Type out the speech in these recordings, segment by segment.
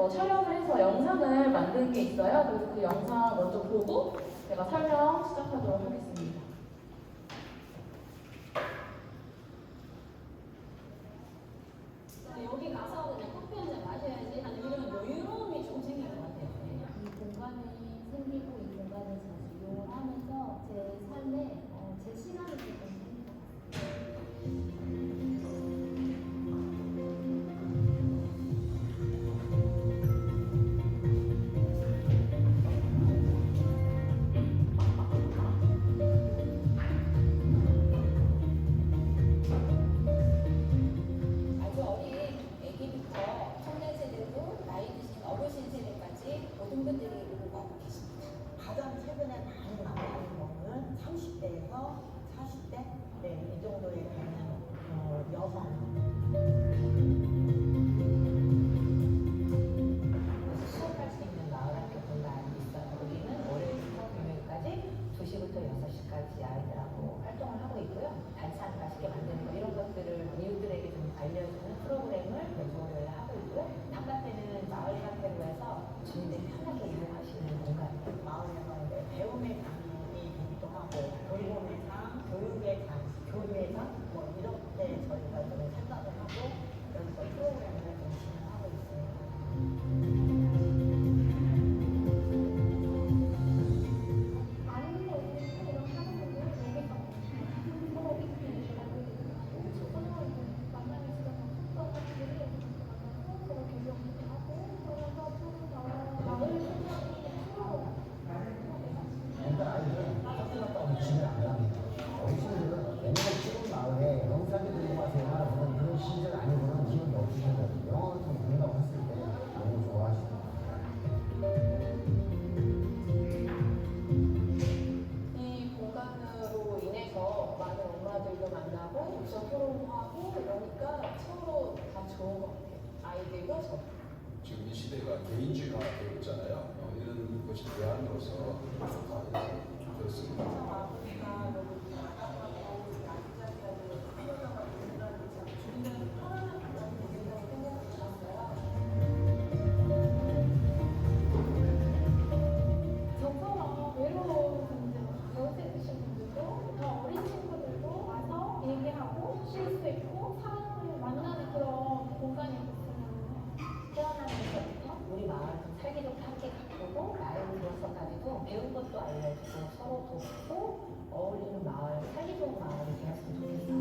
촬영을 해서 영상을 만든 게 있어요. 그래서 그 영상 먼저 보고 제가 설명 시작하도록 하겠습니다. 여기 가서 그냥 커피 한 잔 마셔야지 하는 이런 여유로움이 좀 생길 것 같아요. 이 공간이 생기고 이 공간을 자주 이용을 하면서 제 삶에 제 시간이 조금 생긴 것 같아요. 아주 어린 애기부터 청년 세대도 나이 드신 어르신 세대까지 모든 분들이 오고 가고 계십니다. 가장 최근에 많이 만나는 거는 30대에서 40대 이 정도에 되는 여성. 수업할 수 있는 마을학교 공간이 있어요. 여기는 월요일부터 금요일까지 2시부터 6시까지 아이들하고 활동을 하고 있고요. 반찬 맛있게 만드는 거 이런 것들을 이웃들에게 좀 알려주는 프로그램을 매주 월요일에 하고 있고요. 바깥에는 마을 카페로 해서 주민들이 편하게 이용하시는 공간이에요. 마을에서 이제 배움의 장이 되기도 하고 돌봄의 장, 교육의 장, 교류의 장 뭐 이렇게 저희가 좀 생각을 하고 여기서 프로그램을 좀 진행하고 있습니다. 그러니까 아이들은 학교 갔다 오면 집에 안 갑니다. 어르신들은 옛날 찍은 마을에 영상이 들어가세요나 그런 시절 아니고는 기억이 없으셔가지고 영화 같은 거 본다고 했을 때 너무 좋아하시더라고요. 이 공간으로 인해서 많은 엄마들도 만나고 옵션 토론하고 그러니까 서로 다 좋은 것 같아요. 아이들도 저. 지금 이 시대가 개인주의가 되고 있잖아요. 이런 것이 대안으로서 좋다 해서 그렇습니다. 저처럼 외로운 분들, 연세 드신 분들도 더 어린 친구들도 와서 얘기하고 쉴 수 있고 사람을 만나는 그런 공간이 됐으면 태어나는 것부터 우리 마을 살기 좋게 함께 가꾸고 나이를 들어서까지도 배운 것도 알려주고 서로 돕고 어울리는 마을, 살기 좋은 마을이 되었으면 좋겠어요.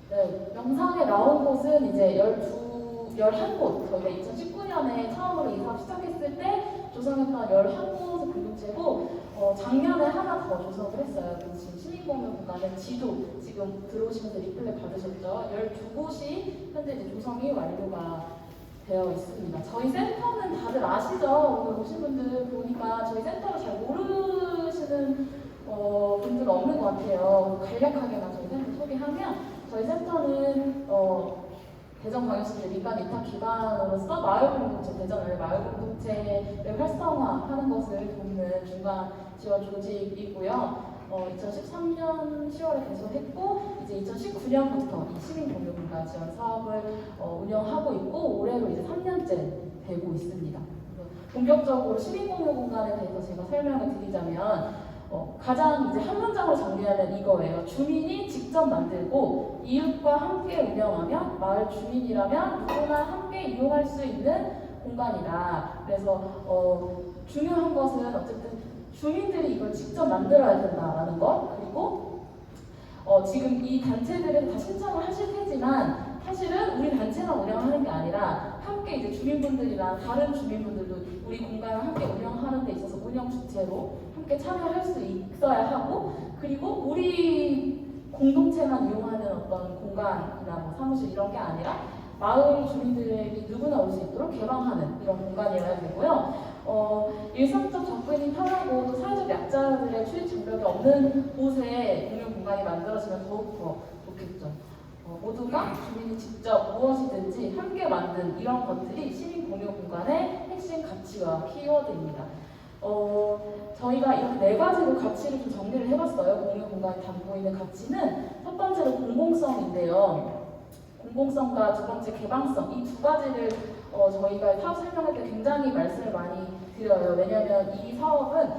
네, 영상에 나온 곳은 이제 11곳, 저희가 2019년에 처음으로 이 사업 시작했을 때 조성했던 11곳의 공동체고, 작년에 하나 더 조성을 했어요. 그래서 지금 시민공유 공간은 지도, 지금 들어오시면서 리플렛 받으셨죠? 12곳이 현재 이제 조성이 완료가 되어 있습니다. 저희 센터는 다들 아시죠? 오늘 오신 분들 보니까 저희 센터를 잘 모르시는 분들은 없는 것 같아요. 간략하게만 저희 센터 소개하면 저희 센터는 대전광역시 민간 위탁 기관으로서 마을 공동체, 대전을 마을 공동체를 활성화하는 것을 돕는 중간 지원 조직이고요. 2013년 10월에 개소했고 이제 2019년부터 이 시민공유공간 지원 사업을 운영하고 있고 올해로 이제 3년째 되고 있습니다. 본격적으로 시민공유공간에 대해서 제가 설명을 드리자면 가장 이제 한 문장으로 정리하면 이거예요. 주민이 직접 만들고 이웃과 함께 운영하면 마을 주민이라면 누구나 함께 이용할 수 있는 공간이다. 그래서 중요한 것은 어쨌든 주민들이 이걸 직접 만들어야 된다라는 것. 그리고 지금 이 단체들은 다 신청을 하실 테지만 사실은 우리 단체만 운영하는 게 아니라 함께 이제 주민분들이랑 다른 주민분들도 우리 공간을 함께 운영하는 데 있어서 운영 주체로 함께 참여할 수 있어야 하고, 그리고 우리 공동체만 이용하는 어떤 공간이나 뭐 사무실 이런 게 아니라 마을 주민들에게 누구나 올 수 있도록 개방하는 이런 공간이어야 되고요. 일상적 접근이 편하고 또 사회적 약자들의 출입 장벽이 없는 곳에 공유 공간이 만들어지면 더욱 더 좋겠죠. 모두가 주민이 직접 무엇이든지 함께 만든 이런 것들이 시민 공유 공간의 핵심 가치와 키워드입니다. 저희가 이렇게 네 가지로 가치를 좀 정리를 해봤어요. 공유 공간이 담고 있는 가치는 첫 번째로 공공성인데요. 공공성과 두 번째 개방성, 이 두 가지를 저희가 사업 설명할 때 굉장히 말씀을 많이 드려요. 왜냐하면 이 사업은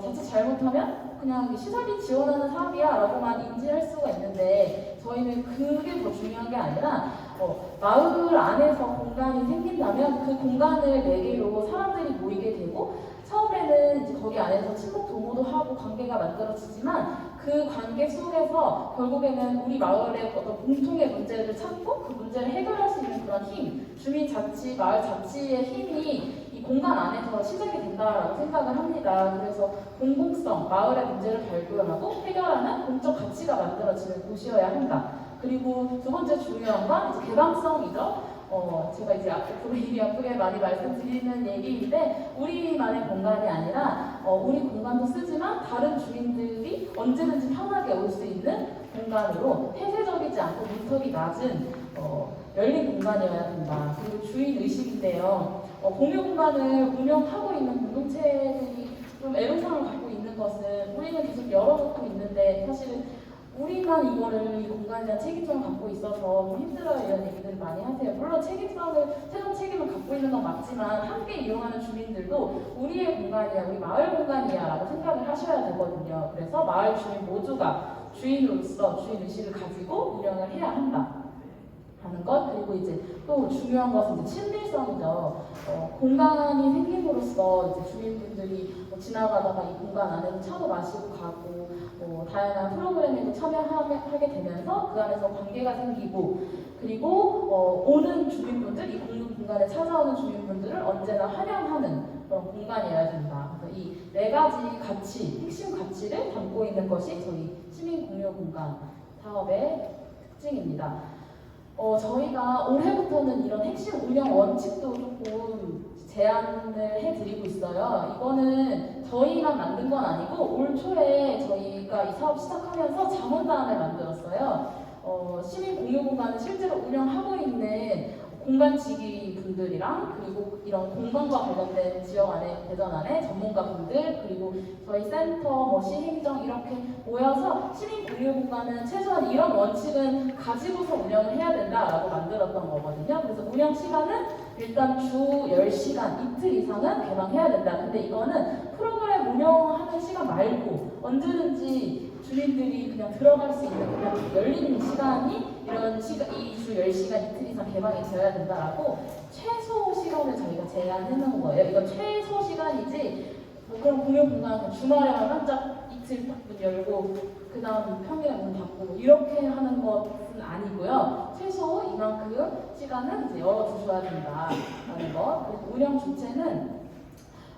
자칫 잘못하면 그냥 시설이 지원하는 사업이야 라고만 인지할 수가 있는데 저희는 그게 더 중요한 게 아니라 마을 안에서 공간이 생긴다면 그 공간을 매개로 사람들이 모이게 되고 처음에는 이제 거기 안에서 친목 도모도 하고 관계가 만들어지지만 그 관계 속에서 결국에는 우리 마을의 어떤 공통의 문제를 찾고 그 문제를 해결할 수 있는 그런 힘, 주민 자치, 마을 자치의 힘이 이 공간 안에서 시작이 된다라고 생각을 합니다. 그래서 공공성, 마을의 문제를 발견하고 해결하는 공적 가치가 만들어지는 곳이어야 한다. 그리고 두 번째 중요한 건 이제 개방성이죠. 제가 이제 앞으로 입이 아프게 많이 말씀드리는 얘기인데 우리만의 공간이 아니라 우리 공간도 쓰지만 다른 주민들이 언제든지 편하게 올 수 있는 공간으로 폐쇄적이지 않고 문턱이 낮은 열린 공간이어야 된다. 그리고 주인 의식인데요. 공유 공간을 운영하고 있는 공동체들이 좀 애로사항을 갖고 있는 것은 우리는 계속 열어놓고 있는데 사실은 우리만 이거를 이 공간에 대한 책임성을 갖고 있어서 좀 힘들어요 이런 얘기들을 많이 하세요. 물론 최종 책임을 갖고 있는 건 맞지만 함께 이용하는 주민들도 우리의 공간이야, 우리 마을 공간이야 라고 생각을 하셔야 되거든요. 그래서 마을 주민 모두가 주인으로서 주인 의식을 가지고 운영을 해야 한다 하는 것. 그리고 이제 또 중요한 것은 이제 친밀성이죠. 공간이 생김으로써 이제 주민분들이 지나가다가 이 공간 안에서 차도 마시고 가고 다양한 프로그램에도 참여하게 되면서 그 안에서 관계가 생기고 그리고 오는 주민분들, 이 공유 공간에 찾아오는 주민분들을 언제나 환영하는 그런 공간이어야 된다. 그래서 이 네 가지 가치, 핵심 가치를 담고 있는 것이 저희 시민 공유 공간 사업의 특징입니다. 저희가 올해부터는 이런 핵심 운영 원칙도 조금 제안을 해드리고 있어요. 이거는 저희만 만든 건 아니고 올 초에 저희가 이 사업 시작하면서 자문단을 만들었어요. 시민 공유 공간을 실제로 운영하고 있는 공간지기 분들이랑 그리고 이런 공간과 관련된 지역 안에 대전 안에 전문가 분들 그리고 저희 센터, 시행정 이렇게 모여서 시민 공유 공간은 최소한 이런 원칙은 가지고서 운영을 해야 된다라고 만들었던 거거든요. 그래서 운영 시간은 일단 주 10시간 이틀 이상은 개방해야 된다. 근데 이거는 프로그램 운영하는 시간 말고 언제든지 주민들이 그냥 들어갈 수 있는 그냥 열린 시간이 이런 이 주 10시간 이틀 이상 개방이 되어야 된다라고 최소 시간을 저희가 제안해 놓은 거예요. 이건 최소 시간이지 그럼 공유 공간은 주말에만 깜짝 이틀 문 열고 그 다음 평일에 문 닫고 이렇게 하는 것은 아니고요. 최소 이만큼 시간은 이제 열어두셔야 된다라는 것. 그리고 운영 주체는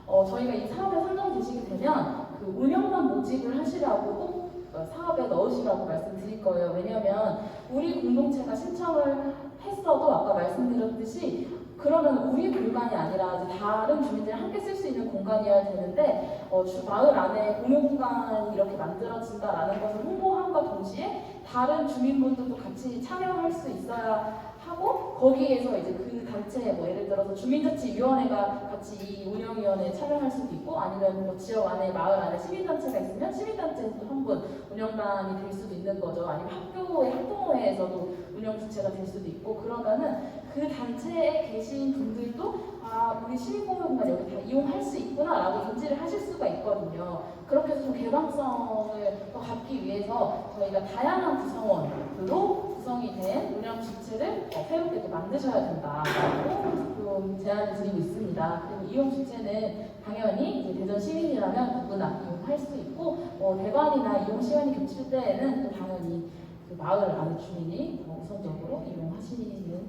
저희가 이 사업에 선정되시게 되면 그 운영만 모집을 하시라고 꼭 사업에 넣으시라고 말씀드릴 거예요. 왜냐하면 우리 공동체가 신청을 했어도 아까 말씀드렸듯이 그러면 우리 공간이 아니라 이제 다른 주민들이 함께 쓸 수 있는 공간이어야 되는데 마을 안에 공유 공간이 이렇게 만들어진다라는 것을 홍보함과 동시에 다른 주민분들도 같이 참여할 수 있어야 하고 거기에서 이제 그 단체 예를 들어서 주민자치위원회가 같이 이 운영위원회에 참여할 수도 있고 아니면 지역 안에 마을 안에 시민단체가 있으면 시민단체에서도 한 분 운영단이 될 수도 있는 거죠. 아니면 학교의 학동호회에서도 운영 주체가 될 수도 있고 그러면은 그 단체에 계신 분들도 우리 시민공유공간 여기 다 이용할 수 있구나라고 인지를 하실 수가 있거든요. 그렇게 해서 좀 개방성을 더 갖기 위해서 저희가 다양한 구성원으로 구성이 된 운영 주체를 새롭게 또 만드셔야 된다라고 좀 제안을 드리고 있습니다. 그리고 이용 주체는 당연히 이제 대전 시민이라면 누구나 이용할 수 있고 대관이나 이용 시간이 겹칠 때에는 또 당연히 그 마을 안에 주민이 우선적으로 이용하시는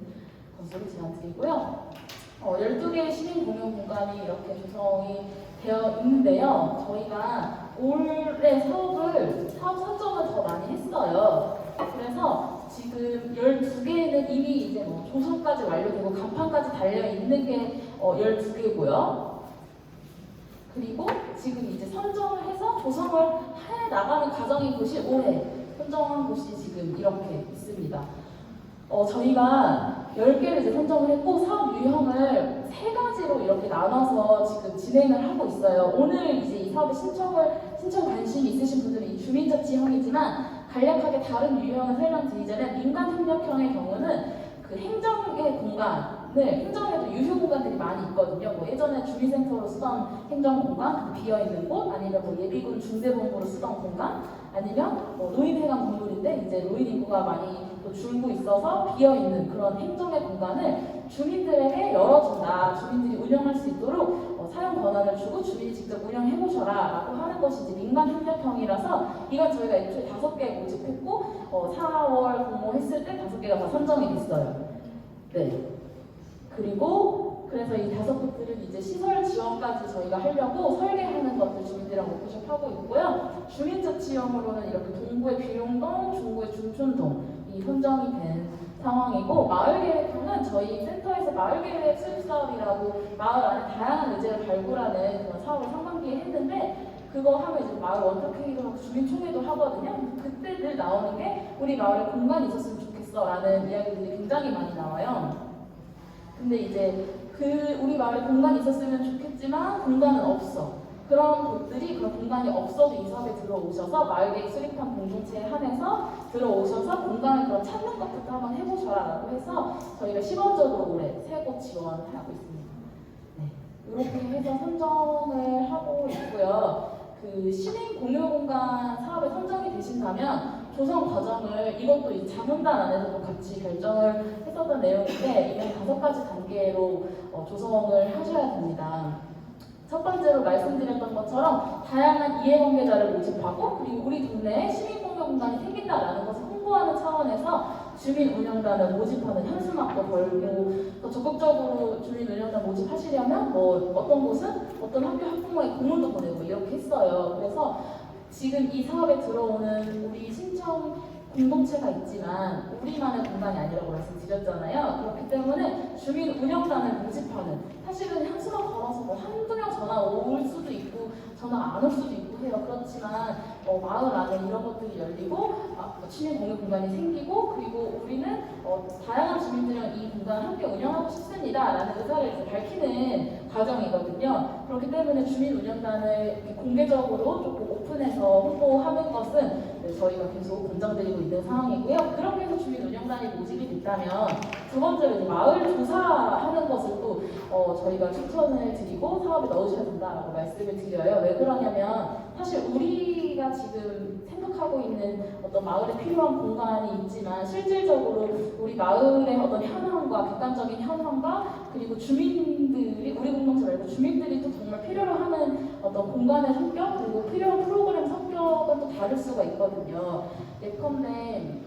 것으로 제안드리고요. 12개의 시민 공유 공간이 이렇게 조성이 되어 있는데요. 저희가 올해 사업 선정을 더 많이 했어요. 그래서 지금 12개는 이미 이제 조성까지 완료되고 간판까지 달려 있는 게 12개고요. 그리고 지금 이제 선정을 해서 조성을 해 나가는 과정인 곳이 올해 선정한 곳이 지금 이렇게 있습니다. 저희가 10개를 이제 선정을 했고 사업 유형을 3가지로 이렇게 나눠서 지금 진행을 하고 있어요. 오늘 이제 이 사업에 신청 관심이 있으신 분들은 이 주민자치형이지만 간략하게 다른 유형을 설명드리자면 민간협력형의 경우는 그 행정의 공간을 행정에도 유휴 공간들이 많이 있거든요. 뭐 예전에 주민센터로 쓰던 행정 공간, 비어 있는 곳, 아니면 뭐 예비군 중대본부로 쓰던 공간, 아니면 뭐 노인회관 건물인데 이제 노인 인구가 많이 또 줄고 있어서 비어 있는 그런 행정의 공간을 주민들에게 열어준다. 주민들이 운영할 수 있도록 사용 권한을 주고 주민이 직접 운영해보셔라라고 하는 것이 이제 민간협력형이라서 이건 저희가 애초에 5개 모집했고 4월 공모했을 때 5개가 다 선정이 됐어요. 네. 그리고 그래서 이 5곳들은 이제 시설 지원까지 저희가 하려고 설계하는 것들 주민들이랑 워크숍 하고 있고요. 주민자치형으로는 이렇게 동구의 비룡동, 중구의 중촌동이 선정이 된 상황이고 마을계획형은 저희 센터에서 마을계획 수립사업이라고 마을 안에 다양한 의제를 발굴하는 그런 사업을 상반기에 했는데 그거 하면 이제 마을 원탁회의도 하고 주민총회도 하거든요. 그때 늘 나오는 게 우리 마을에 공간이 있었으면 좋겠어 라는 이야기들이 굉장히 많이 나와요. 근데 이제 우리 마을에 공간이 있었으면 좋겠지만 공간은 없어. 그런 곳들이 그런 공간이 없어도 이 사업에 들어오셔서 마을계획 수립한 공동체에 한해서 들어오셔서 공간을 그럼 찾는 것부터 한번 해보셔라라고 해서 저희가 시범적으로 올해 3곳 지원을 하고 있습니다. 네, 이렇게 해서 선정을 하고 있고요. 그 시민 공유 공간 사업에 선정이 되신다면 조성 과정을 이것도 이 자문단 안에서도 같이 결정을 했었던 내용인데 이건 5가지 단계로 조성을 하셔야 됩니다. 첫 번째로 말씀드렸던 것처럼 다양한 이해관계자를 모집하고 그리고 우리 동네에 시민공유 공간이 생긴다라는 것을 홍보하는 차원에서 주민운영단을 모집하는 현수막도 걸고 더 적극적으로 주민운영단 모집하시려면 뭐 어떤 곳은 어떤 학교 학부모에 공문도 보내고 이렇게 했어요. 그래서 지금 이 사업에 들어오는 우리 신청 공동체가 있지만 우리만의 공간이 아니라고 말씀드렸잖아요. 그렇기 때문에 주민 운영단을 모집하는 사실은 현수막 걸어서 뭐 한두 명 전화 올 수도 있고 전화 안 올 수도 있고 해요. 그렇지만 마을 안에 이런 것들이 열리고 시민 공유 공간이 생기고 그리고 우리는 다양한 주민들이랑 이 공간을 함께 운영하고 싶습니다 라는 의사를 이제 밝히는 과정이거든요. 그렇기 때문에 주민 운영단을 공개적으로 조금 오픈해서 홍보하는 것은 저희가 계속 권장드리고 있는 상황이고요. 그렇게 해서 주민 운영단이 모집이 됐다면 두 번째로 마을 조사하는 것을 또 저희가 추천을 드리고 사업에 넣으셔야 된다라고 말씀을 드려요. 왜 그러냐면 사실 우리가 지금 생각하고 있는 어떤 마을에 필요한 공간이 있지만 실질적으로 우리 마을의 어떤 현황과 객관적인 현황과 그리고 주민들이 우리 공동체 말고 주민들이 또 정말 필요로 하는 어떤 공간의 성격 그리고 필요한 프로그램 성격은 또 다를 수가 있거든요. 예컨대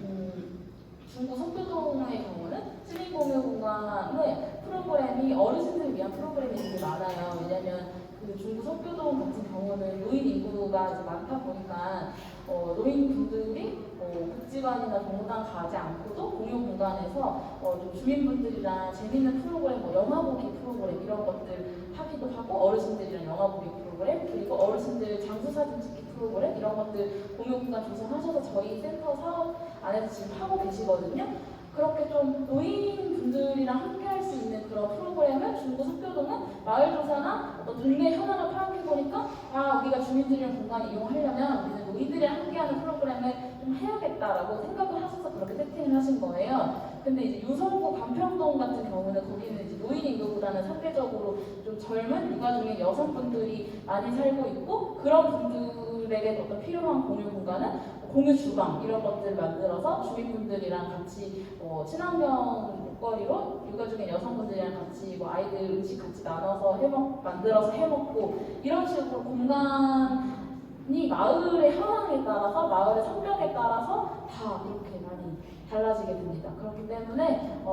중구 석교동의 경우는 시민공유공간의 프로그램이 어르신들을 위한 프로그램이 되게 많아요. 왜냐하면 그 중구 석교동 같은 경우는 노인 인구가 이제 많다 보니까 노인분들이 복지관이나 동물원 가지 않고도 공유 공간에서 좀 주민분들이랑 재밌는 프로그램, 영화 보기 프로그램 이런 것들 하기도 하고 어르신들이랑 영화 보기 프로그램 그리고 어르신들 장수사진 찍기 프로그램 이런 것들 공유 공간 조성하셔서 저희 센터 사업 안에서 지금 하고 계시거든요. 그렇게 좀 노인분들이랑 함께 할 수 있는 그런 프로그램을 중구 석교동은 마을조사나 어떤 동네 현황을 파악해보니까 우리가 주민들이랑 공간을 이용하려면 우리는 노인들이랑 함께하는 프로그램을 좀 해야겠다라고 생각을 하셔서 그렇게 세팅을 하신 거예요. 근데 이제 유성구 반평동 같은 경우는 거기는 이제 노인 인구보다는 상대적으로 좀 젊은 육아 중인 여성분들이 많이 살고 있고 그런 분들에게 어떤 필요한 공유 공간은 공유 주방 이런 것들을 만들어서 주민분들이랑 같이 친환경 먹거리로 육아 중인 여성분들이랑 같이 아이들 음식 같이 나눠서 만들어서 해먹고 이런 식으로 공간이 마을의 현황에 따라서 마을의 성격에 따라서 다 이렇게 많이 달라지게 됩니다. 그렇기 때문에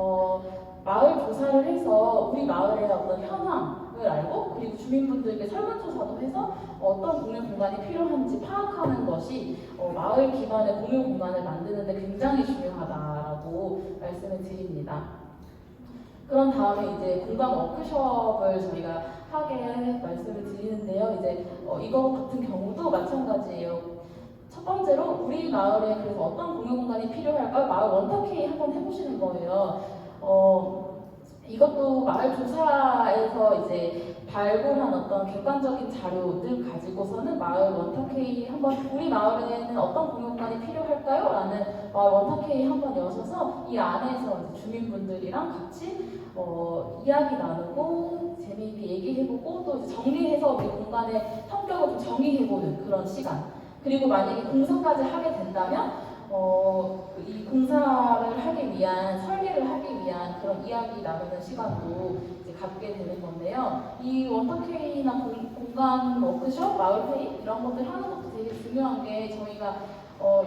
마을 조사를 해서 우리 마을의 어떤 현황을 알고 그리고 주민분들께 설문조사도 해서 어떤 공유 공간이 필요한지 파악하는 것이 마을 기반의 공유 공간을 만드는 데 굉장히 중요하다라고 말씀을 드립니다. 그런 다음에 이제 공간 워크숍을 저희가 말씀을 드리는데요. 이제 이거 같은 경우도 마찬가지예요. 첫 번째로 우리 마을에 그래서 어떤 공유 공간이 필요할까요? 마을 원탁회의 한번 해보시는 거예요. 이것도 마을 조사에서 이제 발굴한 어떤 객관적인 자료들 가지고서는 마을 원탁회의 한번 우리 마을에는 어떤 공유 공간이 필요할까요? 라는 마을 원탁회의 한번 여셔서 이 안에서 이제 주민분들이랑 같이 이야기 나누고 재미있게 얘기해보고 또 이제 정리해서 우리 공간의 성격을 좀 정의해보는 그런 시간. 그리고 만약에 공사까지 하게 된다면 이 공사를 하기 위한 설계를 하기 위한 그런 이야기 나누는 시간도 이제 갖게 되는 건데요. 이 원탁회의나 공간 워크숍, 마을회의 이런 것들 하는 것도 되게 중요한 게 저희가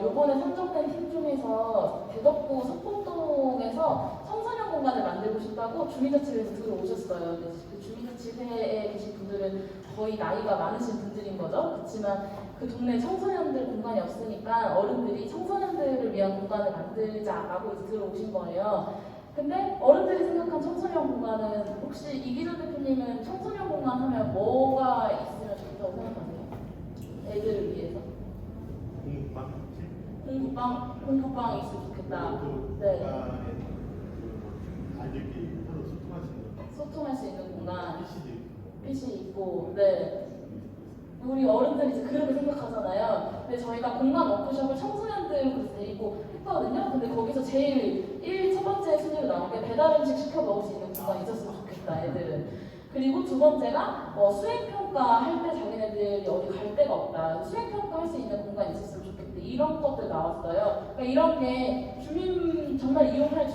요번에 선정된 팀 중에서 대덕구 석봉동에서 청소년 공간을 만들고 싶다고 주민자치회에서 들어오셨어요. 근데 그 주민자치회에 계신 분들은 거의 나이가 많으신 분들인 거죠. 그렇지만 그 동네 청소년들 공간이 없으니까 어른들이 청소년들을 위한 공간을 만들자라고 이제 들어오신 거예요. 근데 어른들이 생각한 청소년 공간은 혹시 이기준 대표님은 청소년 공간 하면 뭐가 있으면 좋다고 생각하세요? 애들을 위해서? 공부방 있으면 좋겠다. 네. 아이들끼리 서로 소통할 수 있는 공간. PC 있고, 네. 우리 어른들이 이제 그렇게 생각하잖아요. 근데 저희가 공간 워크숍을 청소년들 데리고 했거든요. 근데 거기서 제일 첫 번째 순위로 나온 게 배달 음식 시켜 먹을 수 있는 공간이 있었으면 좋겠다, 애들은. 그리고 두 번째가 수행평가 할 때 자기네들이 어디 갈 데가 없다. 수행평가 할 수 있는 공간이 있었으면 좋겠다. 이런 것들 나왔어요. 그러니까 이런 게 주민 정말 이용할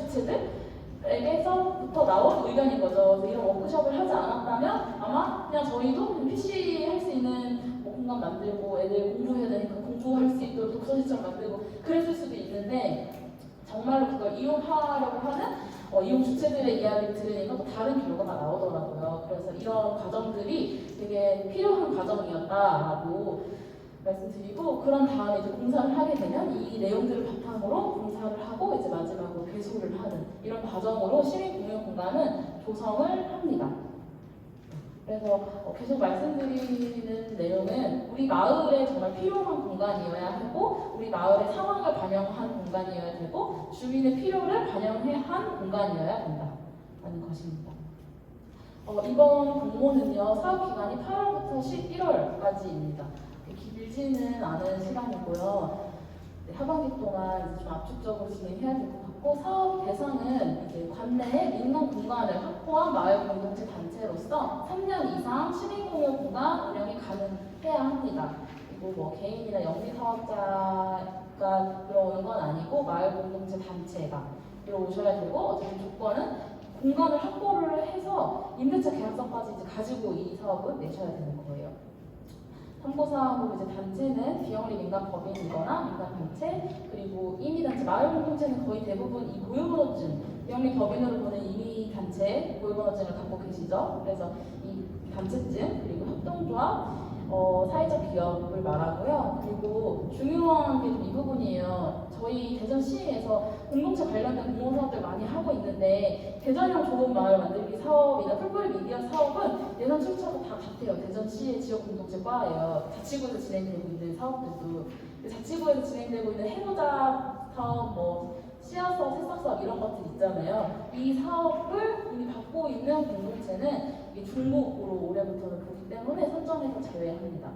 주체들에게서부터 나온 의견인 거죠. 그래서 이런 워크숍을 하지 않았다면 아마 그냥 저희도 PC 할 수 있는 공간 만들고 애들 공부해야 되니까 공부할 수 있도록 독서실장 만들고 그랬을 수도 있는데 정말로 그걸 이용하려고 하는 이용 주체들의 이야기를 들으니까 또 다른 결과가 나오더라고요. 그래서 이런 과정들이 되게 필요한 과정이었다라고 말씀드리고 그런 다음에 이제 공사를 하게 되면 이 내용들을 바탕으로 공사를 하고 이제 마지막으로 배수를 하는 이런 과정으로 시민 공유 공간은 조성을 합니다. 그래서 계속 말씀드리는 내용은 우리 마을에 정말 필요한 공간이어야 하고 우리 마을의 상황을 반영한 공간이어야 되고 주민의 필요를 반영한 공간이어야 된다는 것입니다. 이번 공모는요 사업 기간이 8월부터 11월까지입니다. 길지는 않은 시간이고요. 하반기 동안 좀 압축적으로 진행해야 될 것 같고 사업 대상은 이제 관내에 민간 공간을 확보한 마을 공동체 단체로서 3년 이상 시민 공유 공간 운영이 가능해야 합니다. 그리고 뭐 개인이나 영리 사업자가 들어오는 건 아니고 마을 공동체 단체가 들어오셔야 되고 어쨌든 조건은 공간을 확보를 해서 임대차 계약서까지 이제 가지고 이 사업을 내셔야 되는 거예요. 참고사항으로 이제 단체는 비영리 민간 법인이거나 민간 단체 그리고 임의단체 마을 공동체는 거의 대부분 이 고유번호증 비영리 법인으로 보는 임의단체 고유번호증을 갖고 계시죠. 그래서 이 단체증 그리고 협동조합 사회적 기업을 말하고요. 그리고 중요한 게 좀 이 부분이에요. 저희 대전시에서 공동체 관련된 공모사업들 많이 하고 있는데 대전형 좋은 마을 만들기 사업이나 풀뿌리 미디어 사업은 예산 출처가 다 같아요. 대전시의 지역 공동체 과예요. 자치구에서 진행되고 있는 사업들도 자치구에서 진행되고 있는 해보자 사업, 뭐 씨앗 사업, 새싹 사업 이런 것들 있잖아요. 이 사업을 이미 받고 있는 공동체는 중복으로 올해부터는 보기 때문에 선정해서 제외합니다.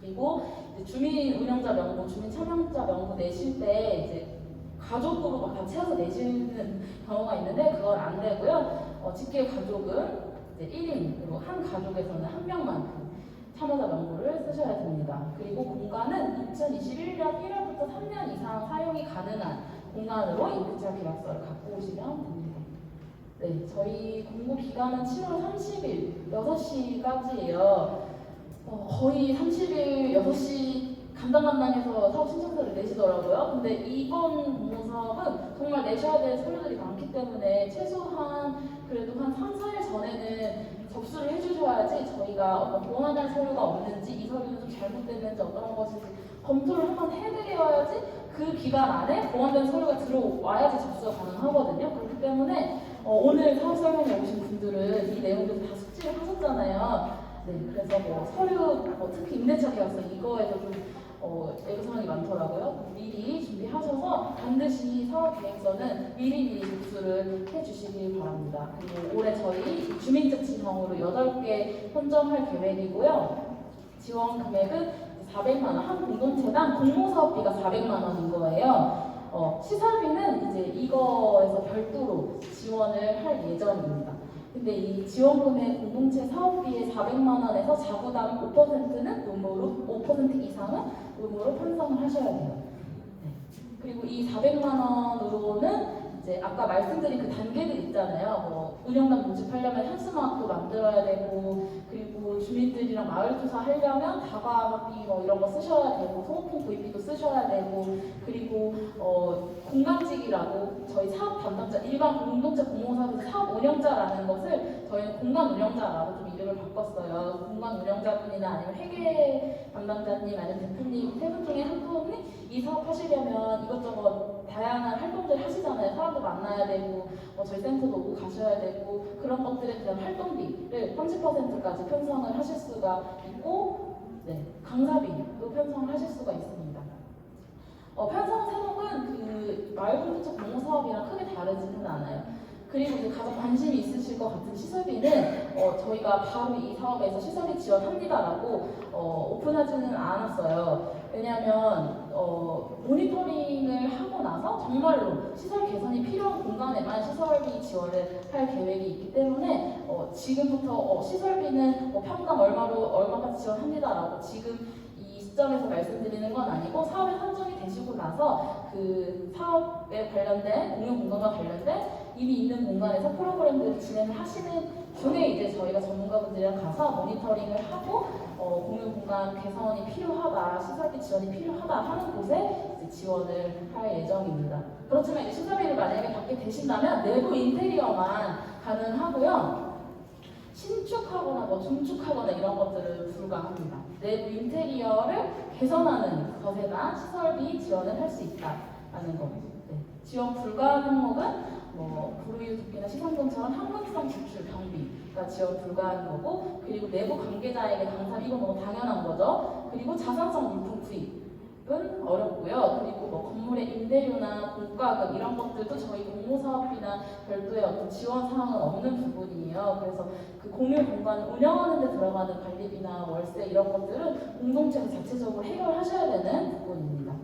그리고 이제 주민 운영자 명부, 주민 참여자 명부 내실 때 이제 가족으로 막 다 채워서 내시는 경우가 있는데 그건 안 되고요. 직계 가족은 이제 1인, 그리고 한 가족에서는 한 명만 그 참여자 명부를 쓰셔야 됩니다. 그리고 공간은 2021년 1월부터 3년 이상 사용이 가능한 공간으로 임대차 계약서를 갖고 오시면 됩니다. 네, 저희 공고 기간은 7월 30일 6시까지예요. 거의 30일 6시 간당간당해서 사업 신청서를 내시더라고요. 근데 이번 공모사업은 정말 내셔야 될 서류들이 많기 때문에 최소한 그래도 한 3, 4일 전에는 접수를 해주셔야지 저희가 어떤 보완할 서류가 없는지 이 서류는 좀 잘못됐는지 어떤 것인지 검토를 한번 해드려야지 그 기간 안에 보완된 서류가 들어와야지 접수가 가능하거든요. 그렇기 때문에 오늘 사업 설명에 오신 분들은 이 내용들을 다 숙지 실시를 하셨잖아요. 네, 그래서 뭐 서류, 특히 임대차 계약서 이거에서 좀 애로사항이 많더라고요. 미리 준비하셔서 반드시 사업계획서는 미리 접수를 해주시길 바랍니다. 그리고 올해 저희 주민자치형으로 8개 선정할 계획이고요. 지원 금액은 400만 원, 한 공동체당 공모사업비가 400만 원인 거예요. 시설비는 이제 이거에서 별도로 지원을 할 예정입니다. 근데 이 지원금의 공동체 사업비의 400만 원에서 자부담 5%는 의무로, 5% 이상은 의무로 편성을 하셔야 돼요. 네. 그리고 이 400만 원으로는 이제 아까 말씀드린 그 단계들 있잖아요. 뭐 운영단 모집하려면 현수막도 만들어야 되고, 그리고 주민들이랑 마을 조사 하려면 다과비 뭐 이런 거 쓰셔야 되고, 소모품 구입비도 쓰셔야 되고, 그리고 공간직이라고 저희 사업 담당자, 일반 공동체 공모사업에서 사업 운영자라는 것을 저희는 공간 운영자라고 좀 이름을 바꿨어요. 공간 운영자분이나 아니면 회계 담당자님 아니면 대표님 세 분 중에 한 분이 이 사업 하시려면 이것저것 다양한 활동들 하시잖아요. 사람도 만나야 되고, 저희 센터도 오고 가셔야 되고, 그런 것들에 대한 활동비를 30%까지 편성을 하실 수가 있고, 네, 강사비도 편성을 하실 수가 있습니다. 편성 세목은 그 마을공동체 공모사업이랑 크게 다르지는 않아요. 그리고 이제 가장 관심이 있으실 것 같은 시설비는 저희가 바로 이 사업에서 시설비 지원합니다라고 오픈하지는 않았어요. 왜냐하면 모니터링을 하고 나서 정말로 시설 개선이 필요한 공간에만 시설비 지원을 할 계획이 있기 때문에 지금부터 시설비는 평당 얼마까지 지원합니다라고 지금 이 시점에서 말씀드리는 건 아니고, 사업에 선정이 되시고 나서 그 사업에 관련된 공유 공간과 관련된 이미 있는 공간에서 프로그램들을 진행을 하시는 중에 이제 저희가 전문가분들이랑 가서 모니터링을 하고 공유 공간 개선이 필요하다, 시설비 지원이 필요하다 하는 곳에 이제 지원을 할 예정입니다. 그렇지만 이제 시설비를 만약에 받게 되신다면 내부 인테리어만 가능하고요. 신축하거나 중축하거나 이런 것들은 불가합니다. 내부 인테리어를 개선하는 것에만 시설비 지원을 할 수 있다라는 거. 네. 지원 불가 항목은 도로유 덮개나 시상금처럼 항목성 지출 경비가 지원 불가한 거고, 그리고 내부 관계자에게 강사비, 이건 너무 당연한 거죠. 그리고 자산성 물품 구입은 어렵고요. 그리고 건물의 임대료나 공과금 이런 것들도 저희 공모사업비나 별도의 어떤 지원 사항은 없는 부분이에요. 그래서 그 공유 공간을 운영하는 데 들어가는 관리비나 월세 이런 것들은 공동체에서 자체적으로 해결하셔야 되는 부분입니다.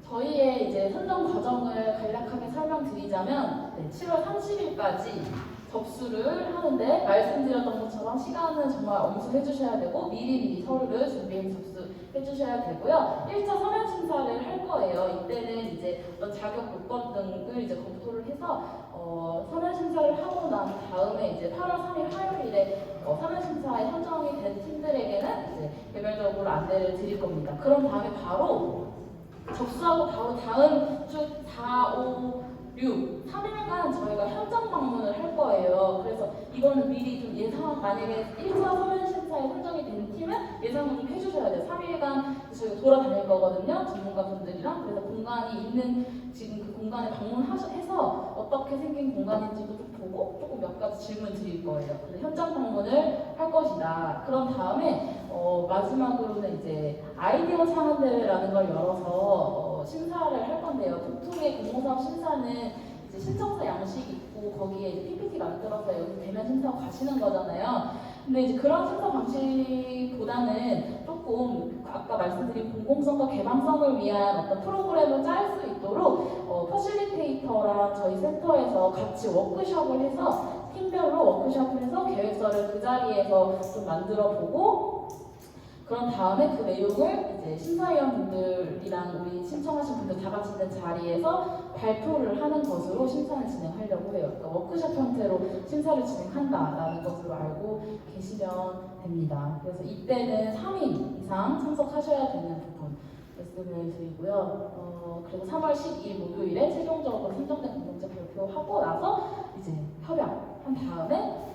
저희의 이제 선정 과정을 간략하게 설명드리자면 7월 30일까지 접수를 하는데, 말씀드렸던 것처럼 시간은 정말 엄수해 주셔야 되고 미리 서류를 준비해 접수해 주셔야 되고요. 1차 서면 심사를 할 거예요. 이때는 이제 어떤 자격 요건 등을 이제 검토를 해서 서면 심사를 하고 난 다음에 이제 8월 3일 화요일에 서면 심사에 선정이 된 팀들에게는 이제 개별적으로 안내를 드릴 겁니다. 그럼 다음에 바로 접수하고 바로 다음 주 4, 5, 6, 3일간 저희가 현장 방문을 할 거예요. 그래서 이거는 미리 좀 예상, 만약에 1차 서면 심사에 선정이 된 팀은 예상을 좀 해주셔야 돼요. 3일간 저희가 돌아다닐 거거든요. 전문가분들이랑. 그래서 공간이 있는, 지금 그 공간에 방문해서 어떻게 생긴 공간인지도 좀 보고 조금 몇 가지 질문 드릴 거예요. 그래서 현장 방문을 할 것이다. 그런 다음에 마지막으로는 이제 아이디어 창원대회라는 걸 열어서 심사를 할 건데요. 보통의 공모사업 심사는 이제 신청서 양식이 있고 거기에 이제 PPT 만들어서 여기 대면 심사하고 가시는 거잖아요. 근데 이제 그런 심사 방식보다는 조금 아까 말씀드린 공공성과 개방성을 위한 어떤 프로그램을 짤 수 있도록 퍼실리테이터랑 저희 센터에서 같이 워크숍을 해서 팀별로 워크숍을 해서 계획서를 그 자리에서 좀 만들어 보고, 그런 다음에 그 내용을 이제 심사위원분들이랑 우리 신청하신 분들 다 같이 있는 자리에서 발표를 하는 것으로 심사를 진행하려고 해요. 그러니까 워크숍 형태로 심사를 진행한다라는 것으로 알고 계시면 됩니다. 그래서 이때는 3인 이상 참석하셔야 되는 부분 말씀을 드리고요. 그리고 3월 12일 목요일에 최종적으로 선정된 공동체 발표하고 나서 이제 협약한 다음에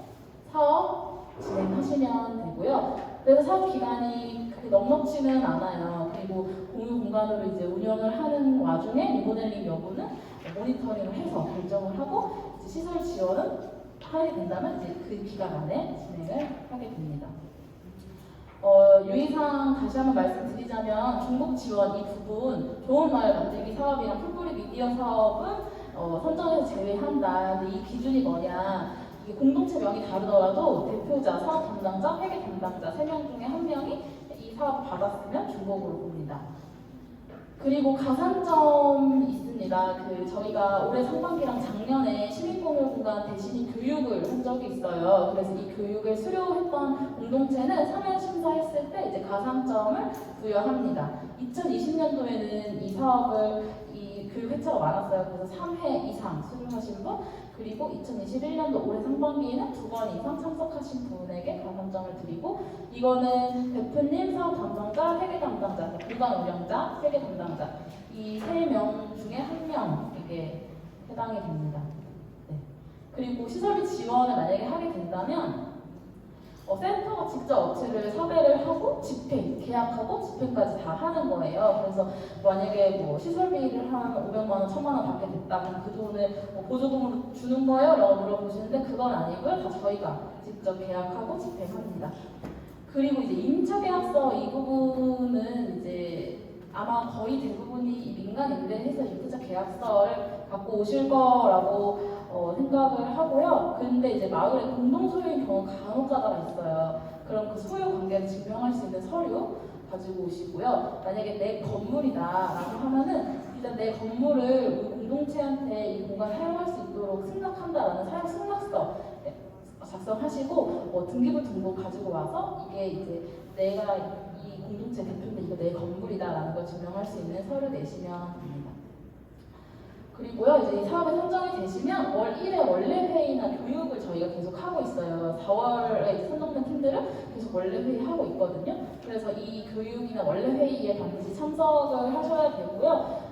사업 진행하시면 되고요. 그래서 사업 기간이 그렇게 넉넉지는 않아요. 그리고 공유 공간으로 이제 운영을 하는 와중에 리모델링 여부는 모니터링을 해서 결정을 하고 이제 시설 지원은 하게 된다면 이제 그 기간 안에 진행을 하게 됩니다. 유의사항 다시 한번 말씀드리자면 중복 지원 이 부분 좋은 마을 만들기 사업이랑 풀뿌리 미디어 사업은 선정에서 제외한다. 근데 이 기준이 뭐냐? 이게 공동체 명이 다르더라도 대표자, 사업 담당자, 회계 담당자 3명 중에 1명이 이 사업을 받았으면 중복으로 봅니다. 그리고 가산점 있습니다. 저희가 올해 상반기랑 작년에 시민공유공간 대신인 교육을 한 적이 있어요. 그래서 이 교육을 수료했던 공동체는 사면 심사했을 때 이제 가산점을 부여합니다. 2020년도에는 이 사업을 이 교육 회차가 많았어요. 그래서 3회 이상 수료하신 분, 그리고 2021년도 올해 상반기에는 2번 이상 참석하신 분에게 가산점을 드리고, 이거는 대표님, 사업 담당자, 회계 담당자, 공간 운영자, 회계 담당자 이 3명 중에 1명에게 해당이 됩니다. 네. 그리고 시설비 지원을 만약에 하게 된다면 센터가 직접 업체를 섭외를 하고 집행, 계약하고 집행까지 다 하는 거예요. 그래서 만약에 뭐 시설비를 한 500만 원, 1000만 원 받게 됐다. 그럼 그 돈을 보조금으로 주는 거예요? 라고 물어보시는데 그건 아니고요. 다 저희가 직접 계약하고 집행합니다. 그리고 이제 임차 계약서 이 부분은 이제 아마 거의 대부분이 이 민간 임대해서 임차 계약서를 갖고 오실 거라고 생각을 하고요. 근데 이제 마을에 공동 소유인 경우가 간혹 가다가 있어요. 그럼 그 소유 관계를 증명할 수 있는 서류 가지고 오시고요. 만약에 내 건물이다라고 하면은 일단 내 건물을 공동체한테 이 공간을 사용할 수 있도록 승낙한다라는 사용 승낙서 작성하시고 등기부 등본 가지고 와서 이게 이제 내가 이 공동체 대표인데 이거 내 건물이다라는 걸 증명할 수 있는 서류 내시면 됩니다. 그리고요, 이제 이 사업에 선정이 되시면 월 1회 원래 회의나 교육을 저희가 계속 하고 있어요. 4월에 선정된 팀들은 계속 원래 회의 하고 있거든요. 그래서 이 교육이나 원래 회의에 반드시 참석을 하셔야 되고요.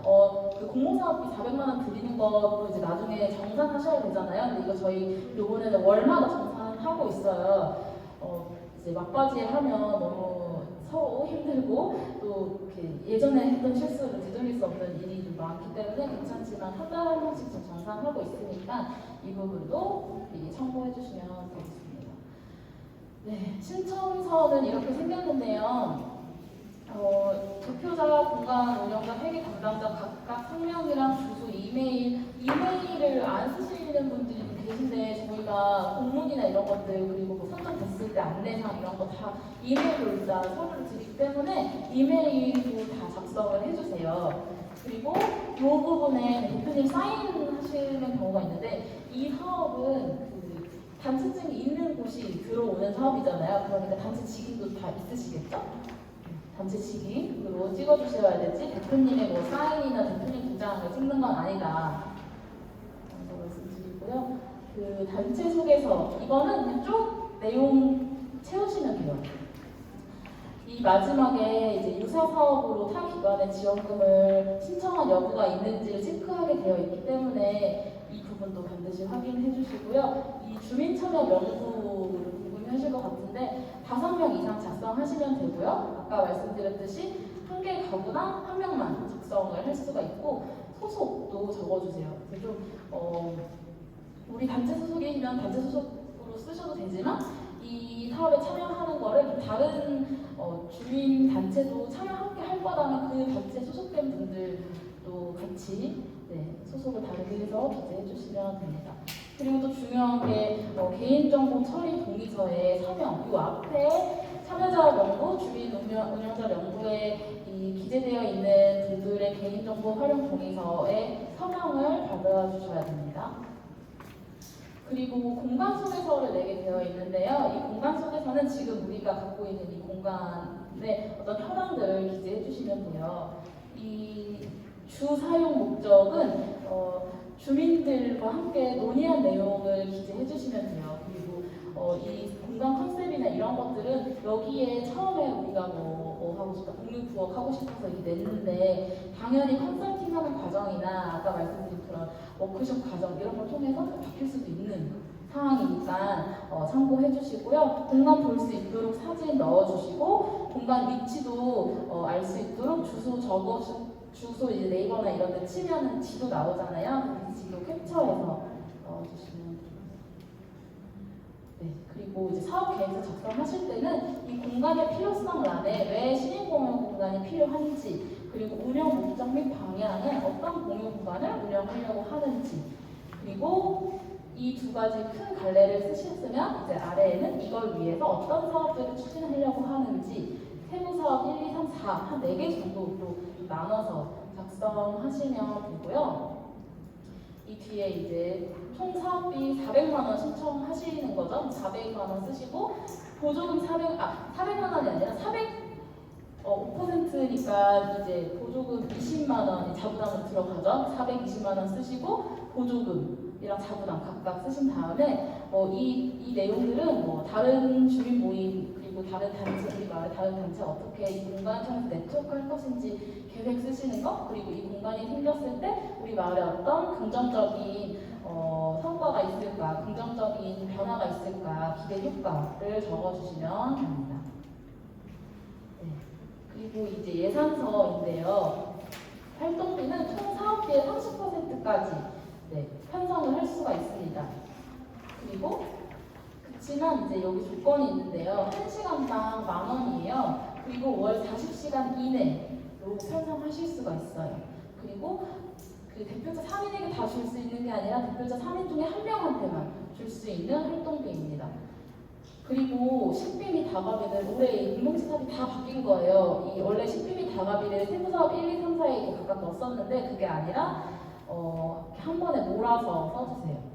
그 공모사업비 400만 원 드리는 것도 이제 나중에 정산하셔야 되잖아요. 근데 이거 저희 요번에는 월마다 정산하고 있어요. 이제 막바지에 하면 너무 서로 힘들고 또 이렇게 예전에 했던 실수를 되돌릴 수 없는 일이 좀 많기 때문에 괜찮지만 한 달에 한 번씩 좀 정산하고 있으니까 이 부분도 미리 참고해 주시면 되겠습니다. 네, 신청서는 이렇게 생겼는데요. 대표자, 공간 운영자, 회계 담당자 각각 성명이랑 주소, 이메일을 안 쓰시는 분들이 계신데 저희가 공문이나 이런 것들 그리고 뭐 선정됐을 때 안내상 이런 거 다 이메일로 일단 서류를 드리기 때문에 이메일도 다 작성을 해주세요. 그리고 이 부분에 대표님 사인하시는 경우가 있는데 이 사업은 그 단체증이 있는 곳이 들어오는 사업이잖아요. 그러니까 단체 직인도 다 있으시겠죠? 단체 직인으로 찍어주셔야 되지 대표님의 뭐 사인이나 대표님 도장을 찍는 건 아니다. 라고 말씀드리고요. 그 단체 소개서 이거는 그냥 쭉 내용 채우시면 돼요. 이 마지막에 이제 유사 사업으로 타 기관의 지원금을 신청한 여부가 있는지를 체크하게 되어 있기 때문에 이 부분도 반드시 확인해 주시고요. 이 주민 참여 명부를 궁금해하실 것 같은데 5명 이상 작성하시면 되고요. 아까 말씀드렸듯이 한 개 가구당 1명만 작성을 할 수가 있고 소속도 적어주세요. 좀 우리 단체 소속이면 단체 소속으로 쓰셔도 되지만 이 사업에 참여하는 거를 다른 주민 단체도 참여 함께 할 거다면 그 단체 소속된 분들도 같이 소속을 다르게 해서 기재해 주시면 됩니다. 그리고 또 중요한 게 개인정보 처리 동의서의 서명, 이 앞에 참여자 명부, 주민 운영자 명부에 이 기재되어 있는 분들의 개인정보 활용 동의서에 서명을 받아주셔야 됩니다. 그리고 공간 소개서를 내게 되어 있는데요. 이 공간 소개서는 지금 우리가 갖고 있는 이 공간의 어떤 현황들을 기재해 주시면 돼요. 이 주 사용 목적은 주민들과 함께 논의한 내용을 기재해 주시면 돼요. 그리고 이 공간 컨셉이나 이런 것들은 여기에 처음에 우리가 뭐 하고 싶다, 공유 부엌 하고 싶어서 이게 냈는데 당연히 컨설팅하는 과정이나 아까 말씀드린 그런 워크숍 과정 이런 걸 통해서 바뀔 수도 있는 상황이니까 참고해 주시고요. 공간 볼 수 있도록 사진 넣어주시고 공간 위치도 알 수 있도록 주소 이제 네이버나 이런 데 치면은 지도 나오잖아요. 그 지도 캡처해서 적어주시면 됩니다. 네, 그리고 이제 사업 계획서 작성하실 때는 이 공간의 필요성 란에 왜 시민 공유 공간이 필요한지, 그리고 운영 목적 및 방향은 어떤 공유 공간을 운영하려고 하는지, 그리고 이 두 가지 큰 갈래를 쓰셨으면 이제 아래에는 이걸 위해서 어떤 사업들을 추진하려고 하는지 세부 사업 1, 2, 3, 4 한 4개 정도로 나눠서 작성하시면 되고요. 이 뒤에 이제 총 사업비 400만 원 신청하시는 거죠. 400만 원 쓰시고 보조금 400만 원이 아니라 5%니까 이제 보조금 20만 원이 자부담으로 들어가죠. 420만 원 쓰시고 보조금이랑 자부담 각각 쓰신 다음에 이 내용들은 뭐 다른 주민 모임 그리고 다른 단체, 우리 마을 다른 단체 어떻게 이 공간을 통해서 네트워크 할 것인지 계획 쓰시는 거, 그리고 이 공간이 생겼을 때 우리 마을에 어떤 긍정적인 성과가 있을까, 긍정적인 변화가 있을까, 기대 효과를 적어주시면 됩니다. 네. 그리고 이제 예산서인데요. 활동비는 총 사업비의 30%까지 편성을 할 수가 있습니다. 그리고 그렇지만 이제 여기 조건이 있는데요. 1시간당 10,000원이에요. 그리고 월 40시간 이내로 편성하실 수가 있어요. 그리고 그 대표자 3인에게 다 줄 수 있는 게 아니라 대표자 3인 중에 한 명한테만 줄 수 있는 활동비입니다. 그리고 식비 및 다가비는 올해 공동시설이 다 바뀐 거예요. 이 원래 식비 및 다가비를 세부사업 1, 2, 3, 4에 각각 넣었었는데 그게 아니라 한 번에 몰아서 써주세요.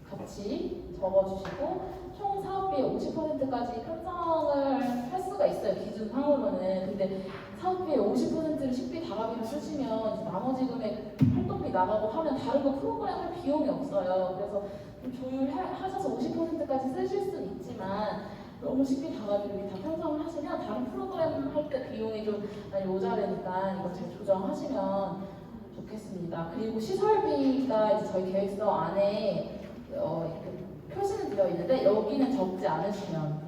같이 적어주시고 총 사업비의 50%까지 편성을 할 수가 있어요. 기준상으로는. 근데 사업비의 50%를 식비 다가비로 쓰시면 이제 나머지 금액 활동비 나가고 하면 다른 거 프로그램 할 비용이 없어요. 그래서 좀 조율하셔서 50%까지 쓰실 수는 있지만 너무 식비 다가비를 다 편성을 하시면 다른 프로그램 할 때 비용이 좀 많이 모자라니까 이거 잘 조정하시면 좋겠습니다. 그리고 시설비가 이제 저희 계획서 안에 이렇게 표시는 되어 있는데 여기는 적지 않으시면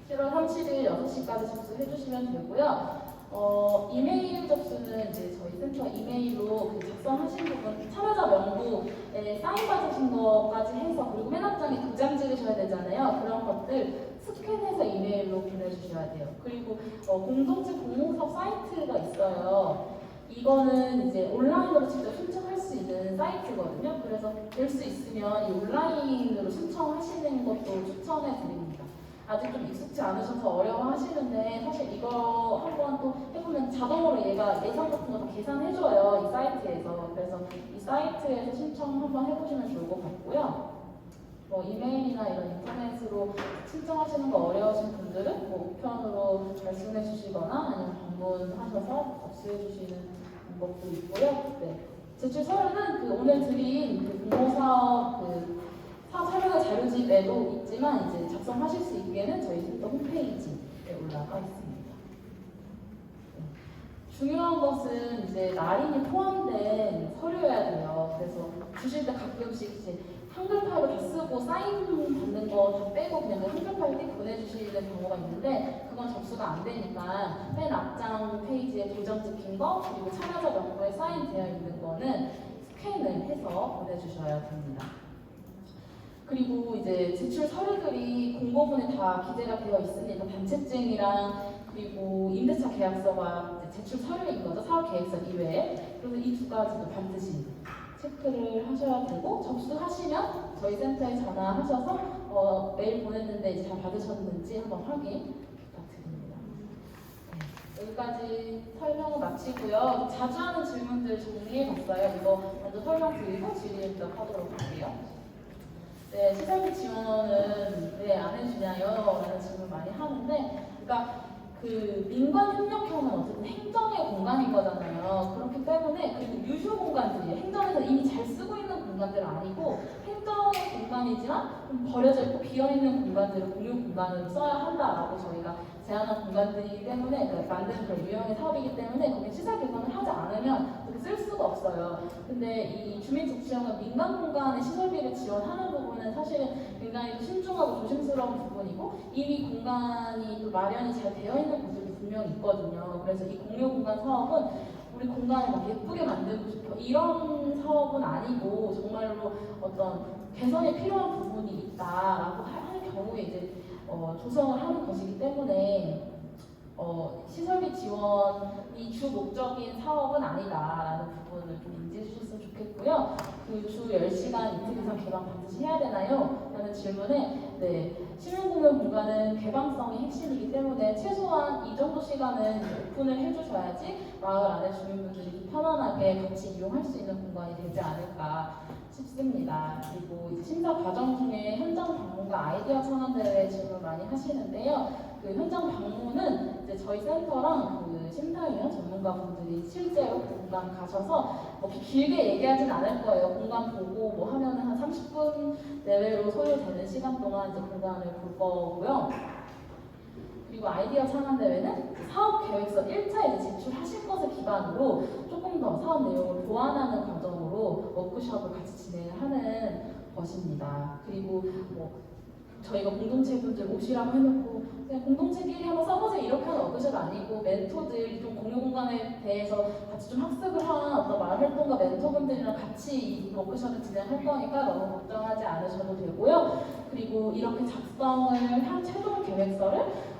돼요. 7월 30일 6시까지 접수해 주시면 되고요. 이메일 접수는 이제 저희 센터 이메일로 그 작성하신 부분 참여자 명부에 사인 받으신 것까지 해서, 그리고 맨 앞장에 도장 찍으셔야 되잖아요. 그런 것들 스캔해서 이메일로 보내주셔야 돼요. 그리고 공동체 공모사업 사이트가 있어요. 이거는 이제 온라인으로 직접 신청할 수 있는 사이트거든요. 그래서 될 수 있으면 이 온라인으로 신청하시는 것도 추천해 드립니다. 아직 좀 익숙지 않으셔서 어려워하시는데 사실 이거 한번 또 해보면 자동으로 얘가 예산 같은 거 다 계산해줘요. 이 사이트에서. 그래서 이 사이트에서 신청 한번 해보시면 좋을 것 같고요. 뭐 이메일이나 이런 인터넷으로 신청하시는 거 어려우신 분들은 뭐 우편으로 발송해 주시거나 아니면 방문하셔서 접수해 주시는 방법도 있고요. 네. 제출 서류는 그 오늘 드린 그 공모사업 그 사업 설명의 자료집에도 있지만 이제 작성하실 수 있게는 저희 센터 홈페이지에 올라가 있습니다. 네. 중요한 것은 이제 날인이 포함된 서류여야 돼요. 그래서 주실 때 가끔씩 이제 한글 파일로 다 쓰고 사인 받는 거 다 빼고 그냥 한글 파일 띡 보내주시는 경우가 있는데 그건 접수가 안 되니까 맨 앞장 페이지에 도장 찍힌 거 그리고 참여자 명부에 사인되어 있는 거는 스캔을 해서 보내주셔야 됩니다. 그리고 이제 제출 서류들이 공고문에 다 기재가 되어 있습니다. 단체증이랑 그리고 임대차 계약서와 제출 서류인 거죠. 사업 계획서 이외에. 그래서 이 두 가지도 반드시 체크를 하셔야 되고, 접수하시면 저희 센터에 전화하셔서 메일 보냈는데 이제 잘 받으셨는지 한번 확인 부탁드립니다. 네, 여기까지 설명을 마치고요. 자주 하는 질문들 정리해봤어요. 이거 먼저 설명드리고 질의응답 하도록 할게요. 네, 시설비 지원은 왜 안 해주냐요? 라는 질문 많이 하는데, 그러니까 그 민관협력형은 어쨌든 행정의 공간인 거잖아요. 그렇기 때문에, 그리고 유휴 공간들이에요. 행정에서 이미 잘 쓰고 있는 공간들은 아니고 행정의 공간이지만 좀 버려져 있고 비어있는 공간들을 공유 공간으로 써야 한다라고 저희가 제안한 공간들이기 때문에, 그러니까 만든 그런 유형의 사업이기 때문에 거기 시설 개선을 하지 않으면 그렇게 쓸 수가 없어요. 근데 이 주민복지형은 민간 공간의 시설비를 지원하는 부분은 사실은 굉장히 신중하고 조심스러운 부분이고, 이미 공간이 또 마련이 잘 되어 있는 곳들도 분명히 있거든요. 그래서 이 공유 공간 사업은 우리 공간을 막 예쁘게 만들고 싶어 이런 사업은 아니고 정말로 어떤 개선이 필요한 부분이 있다라고 하는 경우에 이제 조성을 하는 것이기 때문에 시설비 지원이 주 목적인 사업은 아니다라는 부분을 좀 인지해 주셨으면 좋겠고요. 그 주 10시간 이틀 이상 개방 반드시 해야 되나요? 라는 질문에 네, 시민공연 공간은 개방성이 핵심이기 때문에 최소한 이 정도 시간은 오픈을 해주셔야지 마을 안에 주민분들이 편안하게 같이 이용할 수 있는 공간이 되지 않을까 싶습니다. 그리고 이제 심사 과정 중에 현장 방문과 아이디어 청원들에 질문 많이 하시는데요. 그 현장 방문은 이제 저희 센터랑 그 심사위원 전문가분들이 실제로 그 공간 가셔서 뭐 길게 얘기하진 않을 거예요. 공간 보고 뭐 하면은 한 30분 내외로 소요되는 시간 동안 이제 공간을 볼 거고요. 그리고 아이디어 창안 대회는 사업 계획서 1차 이제 제출하실 것을 기반으로 조금 더 사업 내용을 보완하는 과정으로 워크숍을 같이 진행을 하는 것입니다. 그리고 뭐 저희가 공동체분들 오시라고 해놓고 그냥 공동체끼리 한번 써보세요 이렇게 하는 워크숍 아니고 멘토들 좀 공유 공간에 대해서 같이 좀 학습을 한 어떤 마을 활동가 멘토분들이랑 같이 이 워크숍을 진행할 거니까 너무 걱정하지 않으셔도 되고요. 그리고 이렇게 작성을 한 최종 계획서를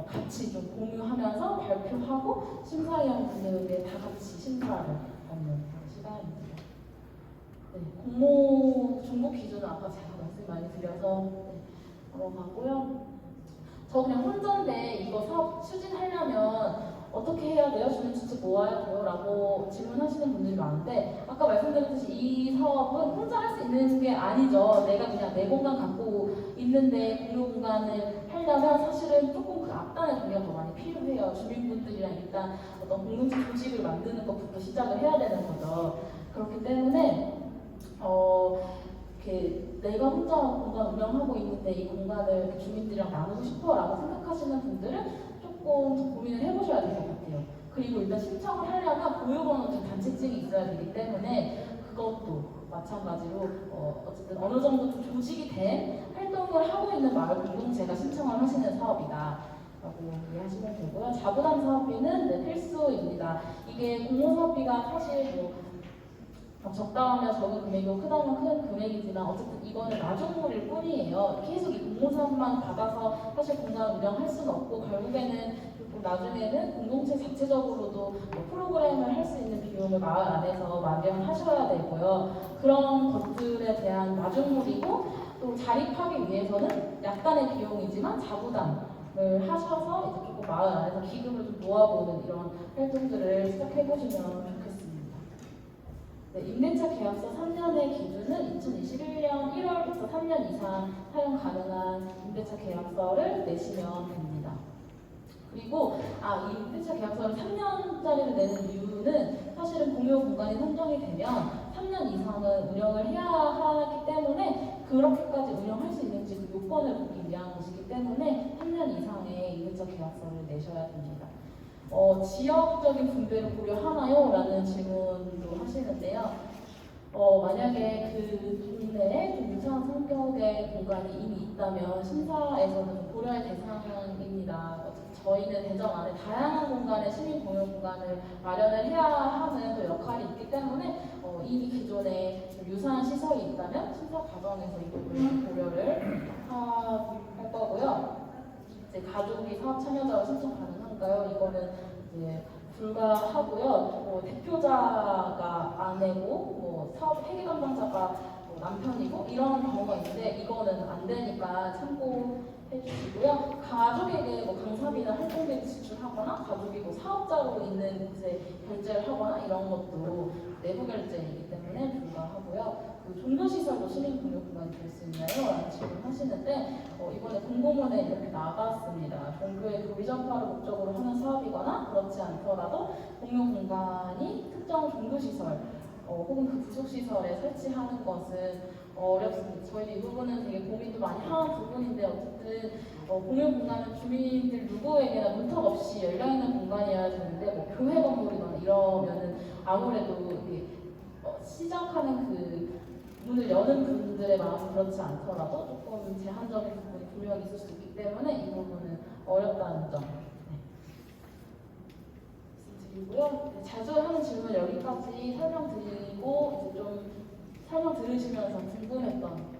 같이 좀 공유하면서 발표하고 심사위원분들에게 다 같이 심사를 받는 시간입니다. 네, 공모 중복 기준은 아까 제가 말씀 많이 드려서 넘어가고요. 저 그냥 혼자인데 이거 사업 추진하려면 어떻게 해야 돼요? 주민 주체 모아야 돼요? 라고 질문하시는 분들이 많은데 아까 말씀드렸듯이 이 사업은 혼자 할 수 있는 게 아니죠. 내가 그냥 내 공간 갖고 있는데 공유 공간을 하려면 사실은 조금 그 앞단의 준비가 더 많이 필요해요. 주민분들이랑 일단 어떤 공동체 조직을 만드는 것부터 시작을 해야 되는 거죠. 그렇기 때문에 이렇게 내가 혼자 공간 운영하고 있는데 이 공간을 주민들이랑 나누고 싶어라고 생각하시는 분들은 조금 더 고민을 해보셔야 될 것 같아요. 그리고 일단 신청을 하려면 보유번호증 단체증이 있어야 되기 때문에 그것도 마찬가지로 어쨌든 어느 정도 좀 조직이 된 활동을 하고 있는 마을 공동체가 신청을 하시는 사업이다. 라고 이해하시면 되고요. 자부담 사업비는 네, 필수입니다. 이게 공모사업비가 사실 뭐 적다하면 적은 금액이고 크다면 큰 금액이지만 어쨌든 이거는 나중물일 뿐이에요. 계속 이 공모사업만 받아서 사실 공간 운영할 수는 없고 결국에는 조금 나중에는 공동체 자체적으로도 뭐 프로그램을 할 수 있는 비용을 마을 안에서 마련하셔야 되고요. 그런 것들에 대한 나중물이고 또 자립하기 위해서는 약간의 비용이지만 자부담을 하셔서 이제 조금 마을 안에서 기금을 좀 모아보는 이런 활동들을 시작해보시면 좋겠습니다. 네, 임대차 계약서 3년의 기준은 2021년 1월부터 3년 이상 사용 가능한 임대차 계약서를 내시면 됩니다. 그리고 이 임대차 계약서를 3년짜리를 내는 이유는 사실은 공유 공간이 선정이 되면 3년 이상은 운영을 해야 하기 때문에 그렇게까지 운영할 수 있는지 그 요건을 보기 위한 것이기 때문에 3년 이상의 임대차 계약서를 내셔야 됩니다. 지역적인 분배를 고려하나요? 라는 질문도 하시는데요. 만약에 그 동네에 좀 유사한 성격의 공간이 이미 있다면 심사에서는 고려할 대상입니다. 저희는 대전 안에 다양한 공간의 시민 공유 공간을 마련을 해야 하는 또 역할이 있기 때문에 이미 기존에 좀 유사한 시설이 있다면 심사 과정에서 이 부분을 고려를 할 거고요. 이제 가족이 사업 참여자로 신청 가능한가요? 이거는 이제 불가하고요. 대표자가 아내고 사업 회계 담당자가 남편이고 이런 경우가 있는데 이거는 안 되니까 참고해 주시고요. 가족에게 강사비나 활동비 지출하거나 가족이 사업자로 있는 곳에 결제를 하거나 이런 것도 내부 결제이기 때문에 불가하고요. 그 종교시설도 시민 공유 공간이 될 수 있나요? 라는 질문하시는데 이번에 공고문에 이렇게 나갔습니다. 종교의 교리 전파를 목적으로 하는 사업이거나 그렇지 않더라도 공유 공간이 특정 종교시설 혹은 그 부속시설에 설치하는 것은 어렵습니다. 저희도 이 부분은 되게 고민도 많이 하는 부분인데 어쨌든 공유 공간은 주민들 누구에게나 문턱 없이 열려있는 공간이어야 되는데 교회 건물이거나 이러면은 아무래도 이게 시작하는 그 문을 여는 분들의 마음은 그렇지 않더라도 조금 제한적인 부분이 분명히 있을 수 있기 때문에 이 부분은 어렵다는 점. 네. 드리고요. 네, 자주 하는 질문 여기까지 설명드리고 이제 좀 설명 들으시면서 궁금했던